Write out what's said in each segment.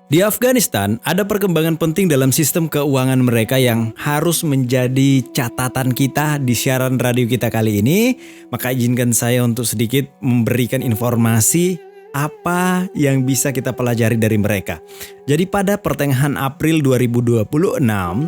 Di Afghanistan, ada perkembangan penting dalam sistem keuangan mereka yang harus menjadi catatan kita di siaran radio kita kali ini. Maka izinkan saya untuk sedikit memberikan informasi apa yang bisa kita pelajari dari mereka. Jadi pada pertengahan April 2026,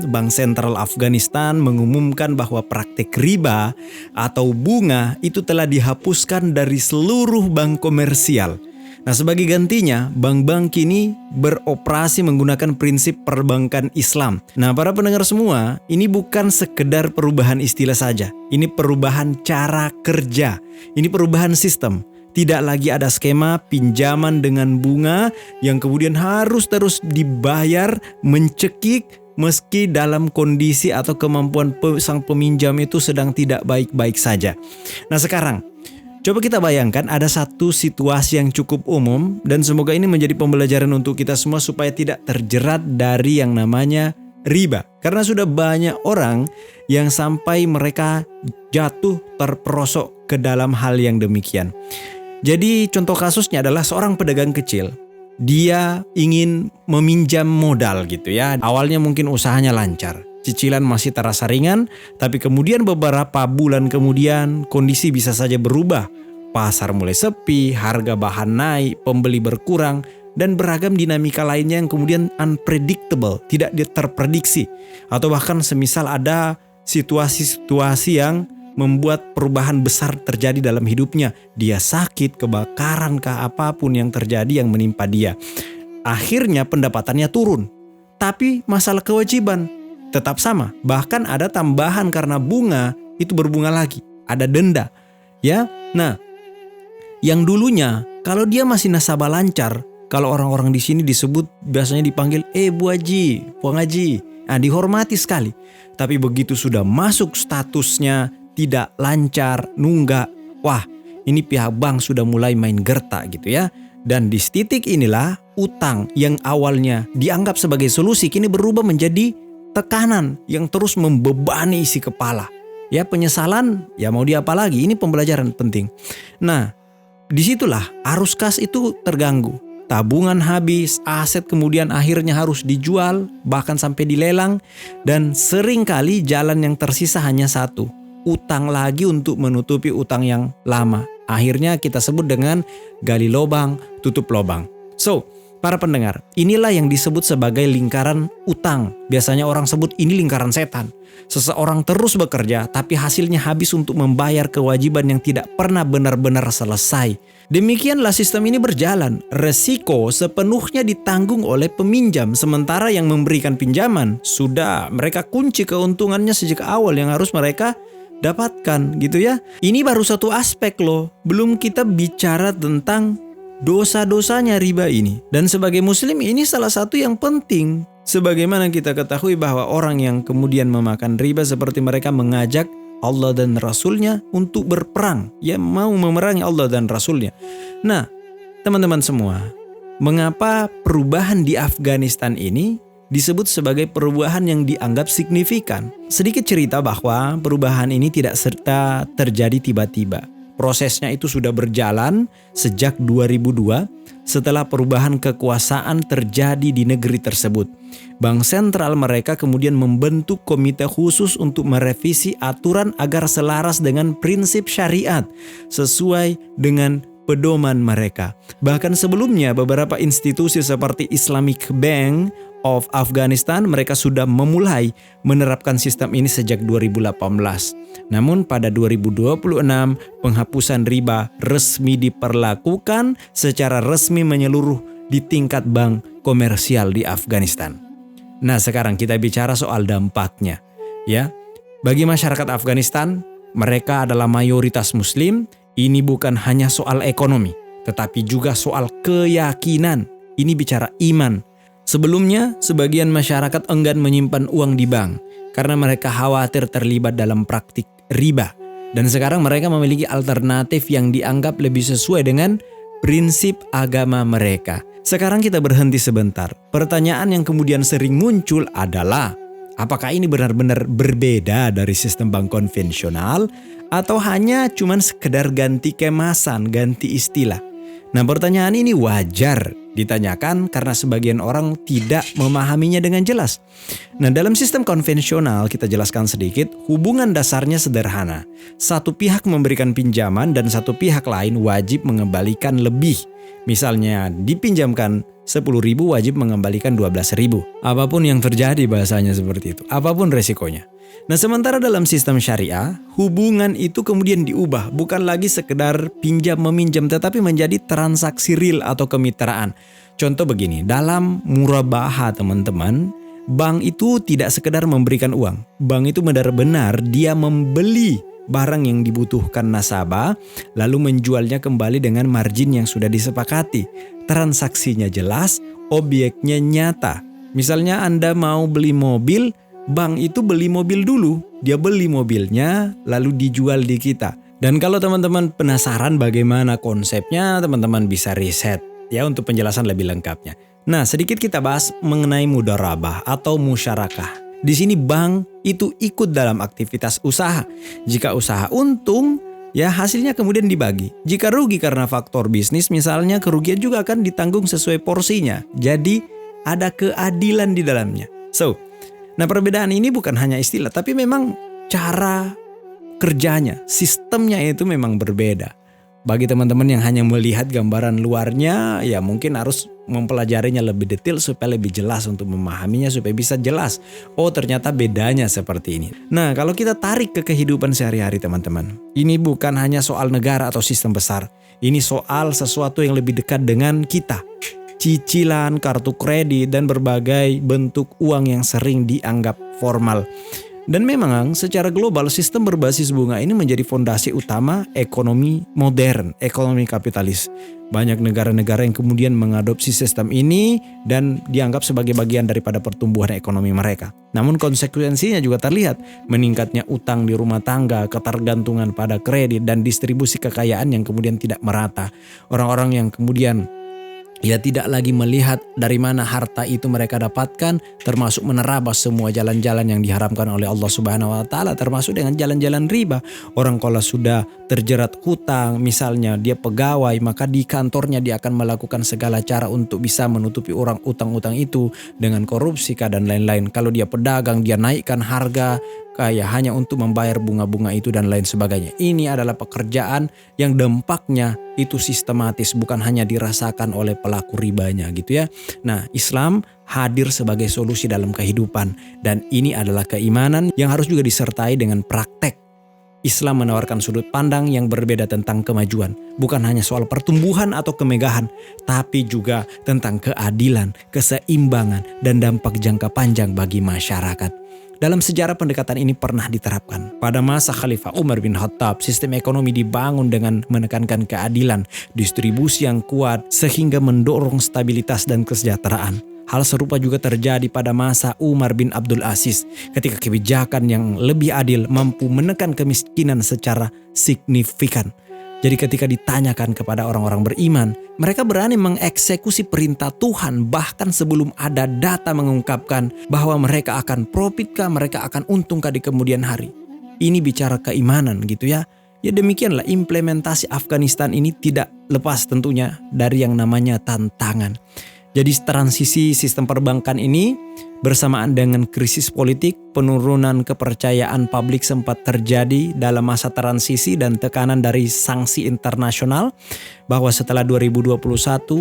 Bank Sentral Afghanistan mengumumkan bahwa praktik riba atau bunga itu telah dihapuskan dari seluruh bank komersial. Nah, sebagai gantinya, bank-bank kini beroperasi menggunakan prinsip perbankan Islam. Nah, para pendengar semua, ini bukan sekedar perubahan istilah saja. Ini perubahan cara kerja. Ini perubahan sistem. Tidak lagi ada skema pinjaman dengan bunga yang kemudian harus terus dibayar, mencekik, meski dalam kondisi atau kemampuan sang peminjam itu sedang tidak baik-baik saja. Nah, sekarang coba kita bayangkan ada satu situasi yang cukup umum dan semoga ini menjadi pembelajaran untuk kita semua supaya tidak terjerat dari yang namanya riba. Karena sudah banyak orang yang sampai mereka jatuh terperosok ke dalam hal yang demikian. Jadi contoh kasusnya adalah seorang pedagang kecil. Dia ingin meminjam modal gitu ya. Awalnya mungkin usahanya lancar. Cicilan masih terasa ringan, tapi kemudian beberapa bulan kemudian kondisi bisa saja berubah. Pasar mulai sepi, harga bahan naik, pembeli berkurang, dan beragam dinamika lainnya yang kemudian unpredictable, tidak terprediksi. Atau bahkan semisal ada situasi-situasi yang membuat perubahan besar terjadi dalam hidupnya. Dia sakit, kebakaran, apapun yang terjadi yang menimpa dia. Akhirnya pendapatannya turun, tapi masalah kewajiban tetap sama, bahkan ada tambahan karena bunga itu berbunga lagi, ada denda, ya. Nah, yang dulunya kalau dia masih nasabah lancar, kalau orang-orang di sini disebut biasanya dipanggil Bu Haji, Puang Haji, nah dihormati sekali. Tapi begitu sudah masuk statusnya tidak lancar, nunggak, wah ini pihak bank sudah mulai main gertak gitu ya. Dan di titik inilah utang yang awalnya dianggap sebagai solusi kini berubah menjadi tekanan yang terus membebani isi kepala. Ya, penyesalan, ya mau diapa lagi, ini pembelajaran penting. Nah, disitulah arus kas itu terganggu. Tabungan habis, aset kemudian akhirnya harus dijual, bahkan sampai dilelang. Dan seringkali jalan yang tersisa hanya satu, utang lagi untuk menutupi utang yang lama. Akhirnya kita sebut dengan gali lubang, tutup lubang. So, para pendengar, inilah yang disebut sebagai lingkaran utang. Biasanya orang sebut ini lingkaran setan. Seseorang terus bekerja tapi hasilnya habis untuk membayar kewajiban yang tidak pernah benar-benar selesai. Demikianlah sistem ini berjalan. Resiko sepenuhnya ditanggung oleh peminjam, sementara yang memberikan pinjaman sudah mereka kunci keuntungannya sejak awal yang harus mereka dapatkan gitu ya. Ini baru satu aspek loh. Belum kita bicara tentang dosa-dosanya riba ini. Dan sebagai muslim ini salah satu yang penting. Sebagaimana kita ketahui bahwa orang yang kemudian memakan riba seperti mereka mengajak Allah dan Rasulnya untuk berperang. Ya, mau memerangi Allah dan Rasulnya. Nah, teman-teman semua, mengapa perubahan di Afghanistan ini disebut sebagai perubahan yang dianggap signifikan? Sedikit cerita bahwa perubahan ini tidak serta terjadi tiba-tiba. Prosesnya itu sudah berjalan sejak 2002 setelah perubahan kekuasaan terjadi di negeri tersebut. Bank sentral mereka kemudian membentuk komite khusus untuk merevisi aturan agar selaras dengan prinsip syariat sesuai dengan pedoman mereka. Bahkan sebelumnya beberapa institusi seperti Islamic Bank of Afghanistan mereka sudah memulai menerapkan sistem ini sejak 2018. Namun pada 2026 penghapusan riba resmi diperlakukan secara resmi menyeluruh di tingkat bank komersial di Afghanistan. Nah, sekarang kita bicara soal dampaknya ya. Bagi masyarakat Afghanistan, mereka adalah mayoritas muslim. Ini bukan hanya soal ekonomi, tetapi juga soal keyakinan. Ini bicara iman. Sebelumnya, sebagian masyarakat enggan menyimpan uang di bank karena mereka khawatir terlibat dalam praktik riba. Dan sekarang mereka memiliki alternatif yang dianggap lebih sesuai dengan prinsip agama mereka. Sekarang kita berhenti sebentar. Pertanyaan yang kemudian sering muncul adalah, apakah ini benar-benar berbeda dari sistem bank konvensional atau hanya cuman sekedar ganti kemasan, ganti istilah? Nah, pertanyaan ini wajar Ditanyakan karena sebagian orang tidak memahaminya dengan jelas. Nah, dalam sistem konvensional kita jelaskan sedikit, hubungan dasarnya sederhana. Satu pihak memberikan pinjaman dan satu pihak lain wajib mengembalikan lebih. Misalnya dipinjamkan 10.000 wajib mengembalikan 12.000. Apapun yang terjadi bahasanya seperti itu. Apapun resikonya. Nah, sementara dalam sistem syariah, hubungan itu kemudian diubah. Bukan lagi sekedar pinjam-meminjam, tetapi menjadi transaksi real atau kemitraan. Contoh begini, dalam murabahah teman-teman, bank itu tidak sekedar memberikan uang. Bank itu benar-benar dia membeli barang yang dibutuhkan nasabah, lalu menjualnya kembali dengan margin yang sudah disepakati. Transaksinya jelas, objeknya nyata. Misalnya Anda mau beli mobil, bank itu beli mobil dulu, dia beli mobilnya lalu dijual di kita. Dan kalau teman-teman penasaran bagaimana konsepnya, teman-teman bisa riset ya untuk penjelasan lebih lengkapnya. Nah, sedikit kita bahas mengenai mudharabah atau musyarakah. Di sini bank itu ikut dalam aktivitas usaha. Jika usaha untung, ya hasilnya kemudian dibagi. Jika rugi karena faktor bisnis misalnya, kerugian juga akan ditanggung sesuai porsinya. Jadi ada keadilan di dalamnya. Nah, perbedaan ini bukan hanya istilah, tapi memang cara kerjanya, sistemnya itu memang berbeda. Bagi teman-teman yang hanya melihat gambaran luarnya, ya mungkin harus mempelajarinya lebih detail supaya lebih jelas untuk memahaminya, supaya bisa jelas. Oh, ternyata bedanya seperti ini. Nah, kalau kita tarik ke kehidupan sehari-hari teman-teman, ini bukan hanya soal negara atau sistem besar. Ini soal sesuatu yang lebih dekat dengan kita. Cicilan, kartu kredit, dan berbagai bentuk uang yang sering dianggap formal. Dan memang secara global sistem berbasis bunga ini menjadi fondasi utama ekonomi modern, ekonomi kapitalis. Banyak negara-negara yang kemudian mengadopsi sistem ini dan dianggap sebagai bagian daripada pertumbuhan ekonomi mereka. Namun konsekuensinya juga terlihat, meningkatnya utang di rumah tangga, ketergantungan pada kredit, dan distribusi kekayaan yang kemudian tidak merata. Orang-orang yang kemudian tidak lagi melihat dari mana harta itu mereka dapatkan, termasuk menerabas semua jalan-jalan yang diharamkan oleh Allah Subhanahu wa taala, termasuk dengan jalan-jalan riba. Orang kalau sudah terjerat hutang, misalnya dia pegawai, maka di kantornya dia akan melakukan segala cara untuk bisa menutupi orang utang-utang itu dengan korupsi dan lain-lain. Kalau dia pedagang, dia naikkan harga kayak hanya untuk membayar bunga-bunga itu dan lain sebagainya. Ini adalah pekerjaan yang dampaknya itu sistematis, bukan hanya dirasakan oleh pelaku ribanya gitu ya. Nah, Islam hadir sebagai solusi dalam kehidupan, dan ini adalah keimanan yang harus juga disertai dengan praktek. Islam menawarkan sudut pandang yang berbeda tentang kemajuan, bukan hanya soal pertumbuhan atau kemegahan, tapi juga tentang keadilan, keseimbangan, dan dampak jangka panjang bagi masyarakat. Dalam sejarah pendekatan ini pernah diterapkan. Pada masa Khalifah Umar bin Khattab, sistem ekonomi dibangun dengan menekankan keadilan, distribusi yang kuat sehingga mendorong stabilitas dan kesejahteraan. Hal serupa juga terjadi pada masa Umar bin Abdul Aziz ketika kebijakan yang lebih adil mampu menekan kemiskinan secara signifikan. Jadi ketika ditanyakan kepada orang-orang beriman, mereka berani mengeksekusi perintah Tuhan bahkan sebelum ada data mengungkapkan bahwa mereka akan profitkah, mereka akan untung di kemudian hari. Ini bicara keimanan gitu ya. Ya demikianlah implementasi Afghanistan ini tidak lepas tentunya dari yang namanya tantangan. Jadi transisi sistem perbankan ini bersamaan dengan krisis politik, penurunan kepercayaan publik sempat terjadi dalam masa transisi dan tekanan dari sanksi internasional, bahwa setelah 2021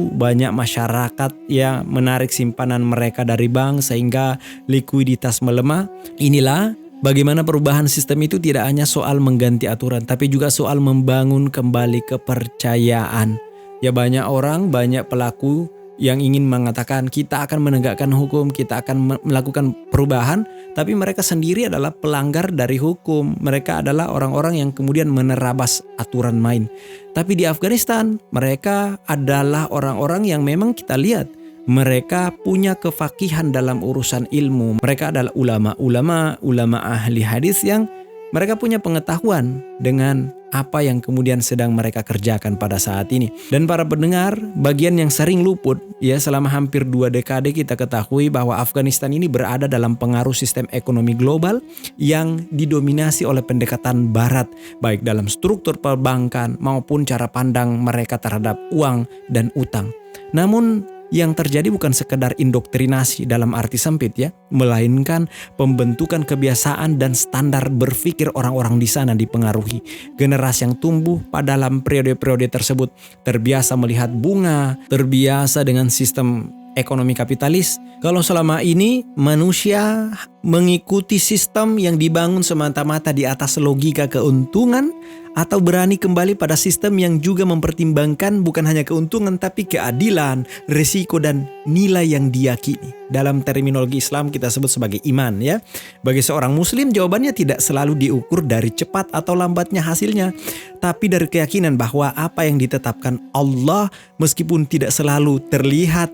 banyak masyarakat yang menarik simpanan mereka dari bank sehingga likuiditas melemah. Inilah bagaimana perubahan sistem itu tidak hanya soal mengganti aturan, tapi juga soal membangun kembali kepercayaan. Ya banyak orang, banyak pelaku yang ingin mengatakan kita akan menegakkan hukum, kita akan melakukan perubahan, tapi mereka sendiri adalah pelanggar dari hukum. Mereka adalah orang-orang yang kemudian menerabas aturan main. Tapi di Afghanistan, mereka adalah orang-orang yang memang kita lihat mereka punya kefakihan dalam urusan ilmu. Mereka adalah ulama ahli hadis yang mereka punya pengetahuan dengan apa yang kemudian sedang mereka kerjakan pada saat ini. Dan para pendengar, bagian yang sering luput ya selama hampir 2 dekade kita ketahui bahwa Afghanistan ini berada dalam pengaruh sistem ekonomi global yang didominasi oleh pendekatan barat, baik dalam struktur perbankan maupun cara pandang mereka terhadap uang dan utang. Namun Yang terjadi bukan sekedar indoktrinasi dalam arti sempit ya, melainkan pembentukan kebiasaan dan standar berpikir orang-orang di sana dipengaruhi. Generasi yang tumbuh pada dalam periode-periode tersebut terbiasa melihat bunga, terbiasa dengan sistem ekonomi kapitalis. Kalau selama ini manusia mengikuti sistem yang dibangun semata-mata di atas logika keuntungan, atau berani kembali pada sistem yang juga mempertimbangkan bukan hanya keuntungan tapi keadilan, risiko dan nilai yang diyakini. Dalam terminologi Islam kita sebut sebagai iman ya. Bagi seorang muslim jawabannya tidak selalu diukur dari cepat atau lambatnya hasilnya, tapi dari keyakinan bahwa apa yang ditetapkan Allah meskipun tidak selalu terlihat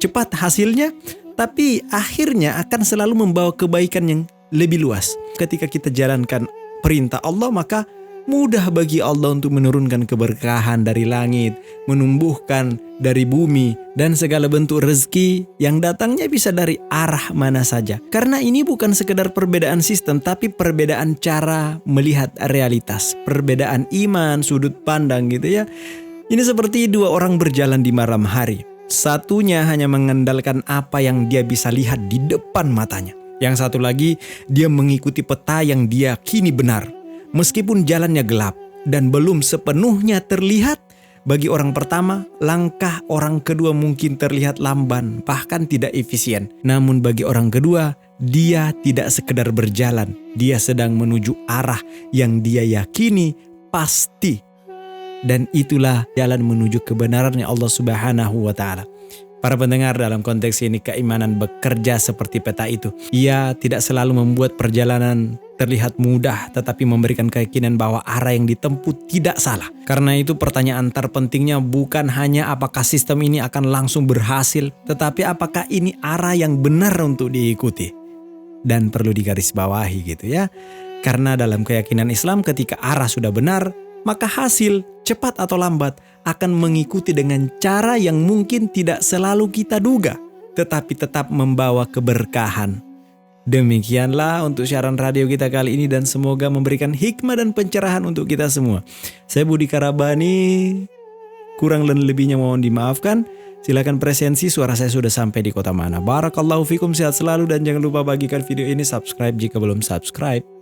cepat hasilnya, tapi akhirnya akan selalu membawa kebaikan yang lebih luas. Ketika kita jalankan perintah Allah, maka mudah bagi Allah untuk menurunkan keberkahan dari langit, menumbuhkan dari bumi, dan segala bentuk rezeki yang datangnya bisa dari arah mana saja. Karena ini bukan sekedar perbedaan sistem, tapi perbedaan cara melihat realitas, perbedaan iman, sudut pandang gitu ya. Ini seperti dua orang berjalan di malam hari. Satunya hanya mengandalkan apa yang dia bisa lihat di depan matanya. Yang satu lagi, dia mengikuti peta yang dia kini benar. Meskipun jalannya gelap dan belum sepenuhnya terlihat, bagi orang pertama, langkah orang kedua mungkin terlihat lamban, bahkan tidak efisien. Namun bagi orang kedua, dia tidak sekedar berjalan, dia sedang menuju arah yang dia yakini pasti. Dan itulah jalan menuju kebenarannya Allah Subhanahu wa Ta'ala. Para pendengar, dalam konteks ini keimanan bekerja seperti peta itu. Ia tidak selalu membuat perjalanan terlihat mudah, tetapi memberikan keyakinan bahwa arah yang ditempuh tidak salah. Karena itu pertanyaan terpentingnya bukan hanya apakah sistem ini akan langsung berhasil, tetapi apakah ini arah yang benar untuk diikuti. Dan perlu digarisbawahi gitu ya. Karena dalam keyakinan Islam ketika arah sudah benar, maka hasil cepat atau lambat akan mengikuti dengan cara yang mungkin tidak selalu kita duga, tetapi tetap membawa keberkahan. Demikianlah untuk siaran radio kita kali ini dan semoga memberikan hikmah dan pencerahan untuk kita semua. Saya Budi Karabani, kurang dan lebihnya mohon dimaafkan. Silakan presensi suara saya sudah sampai di kota mana. Barakallahu fikum, sehat selalu dan jangan lupa bagikan video ini, subscribe jika belum subscribe.